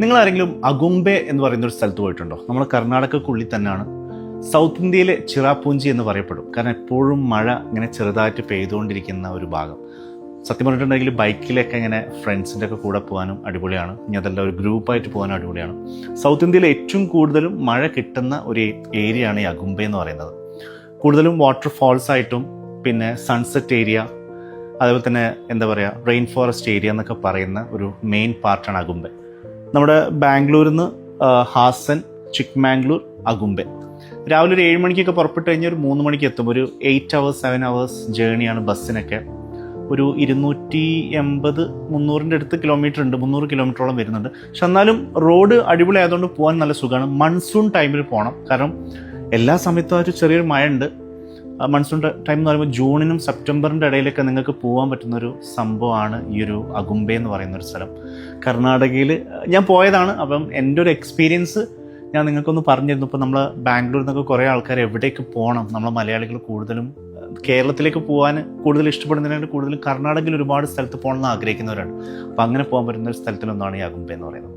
നിങ്ങളാരെങ്കിലും അഗുംബെ എന്ന് പറയുന്ന ഒരു സ്ഥലത്ത് പോയിട്ടുണ്ടോ? നമ്മൾ കർണാടകക്കുള്ളിൽ തന്നെയാണ്. സൗത്ത് ഇന്ത്യയിലെ ചിറാപൂഞ്ചി എന്ന് പറയപ്പെടും. കാരണം എപ്പോഴും മഴ ഇങ്ങനെ ചെറുതായിട്ട് പെയ്തുകൊണ്ടിരിക്കുന്ന ഒരു ഭാഗം. സത്യം പറഞ്ഞിട്ടുണ്ടെങ്കിൽ ബൈക്കിലൊക്കെ ഇങ്ങനെ ഫ്രണ്ട്സിൻ്റെ ഒക്കെ കൂടെ പോകാനും അടിപൊളിയാണ്. ഇനി അതല്ല ഒരു ഗ്രൂപ്പായിട്ട് പോകാനും അടിപൊളിയാണ്. സൗത്ത് ഇന്ത്യയിൽ ഏറ്റവും കൂടുതലും മഴ കിട്ടുന്ന ഒരു ഏരിയയാണ് ഈ അഗുംബെ എന്ന് പറയുന്നത്. കൂടുതലും വാട്ടർഫാൾസ് ആയിട്ടും പിന്നെ സൺസെറ്റ് ഏരിയ, അതേപോലെ തന്നെ എന്താ പറയുക റെയിൻ ഫോറസ്റ്റ് ഏരിയ എന്നൊക്കെ പറയുന്ന ഒരു മെയിൻ പാർട്ടാണ് അഗുംബെ. നമ്മുടെ ബാംഗ്ലൂരിൽ നിന്ന് ഹാസൻ, ചിക്ക്മാംഗ്ലൂർ, അഗുംബെ രാവിലെ ഒരു 7 മണിക്കൊക്കെ പുറപ്പെട്ട് കഴിഞ്ഞാൽ ഒരു 3 മണിക്ക് എത്തും. ഒരു 8 hours 7 hours ജേണിയാണ് ബസ്സിനൊക്കെ. ഒരു 280-300 അടുത്ത് കിലോമീറ്റർ ഉണ്ട്, 300 കിലോമീറ്ററോളം വരുന്നുണ്ട്. പക്ഷെ എന്നാലും റോഡ് അടിപൊളി ആയതുകൊണ്ട് പോകാൻ നല്ല സുഖമാണ്. മൺസൂൺ ടൈമിൽ പോകണം, കാരണം എല്ലാ സമയത്തും ഒരു ചെറിയൊരു മഴ ഉണ്ട്. മൺസൂൺ ടൈം എന്ന് പറയുമ്പോൾ ജൂണിനും സെപ്റ്റംബറിൻ്റെ ഇടയിലൊക്കെ നിങ്ങൾക്ക് പോകാൻ പറ്റുന്നൊരു സംഭവമാണ് ഈ ഒരു അഗുംബെ എന്ന് പറയുന്നൊരു സ്ഥലം. കർണാടകയിൽ ഞാൻ പോയതാണ്. അപ്പം എൻ്റെ ഒരു എക്സ്പീരിയൻസ് ഞാൻ നിങ്ങൾക്കൊന്ന് പറഞ്ഞിരുന്നു. ഇപ്പോൾ നമ്മൾ ബാംഗ്ലൂരിൽ നിന്നൊക്കെ കുറേ ആൾക്കാർ എവിടേക്ക് പോകണം, നമ്മൾ മലയാളികൾ കൂടുതലും കേരളത്തിലേക്ക് പോകാൻ കൂടുതൽ ഇഷ്ടപ്പെടുന്നതിനായിട്ട് കൂടുതലും കർണാടകയിൽ ഒരുപാട് സ്ഥലത്ത് പോകണമെന്ന് ആഗ്രഹിക്കുന്നവരാണ്. അപ്പോൾ അങ്ങനെ പോകാൻ പറ്റുന്ന ഒരു സ്ഥലത്തിലൊന്നാണ് ഈ അഗുംബെ എന്ന് പറയുന്നത്.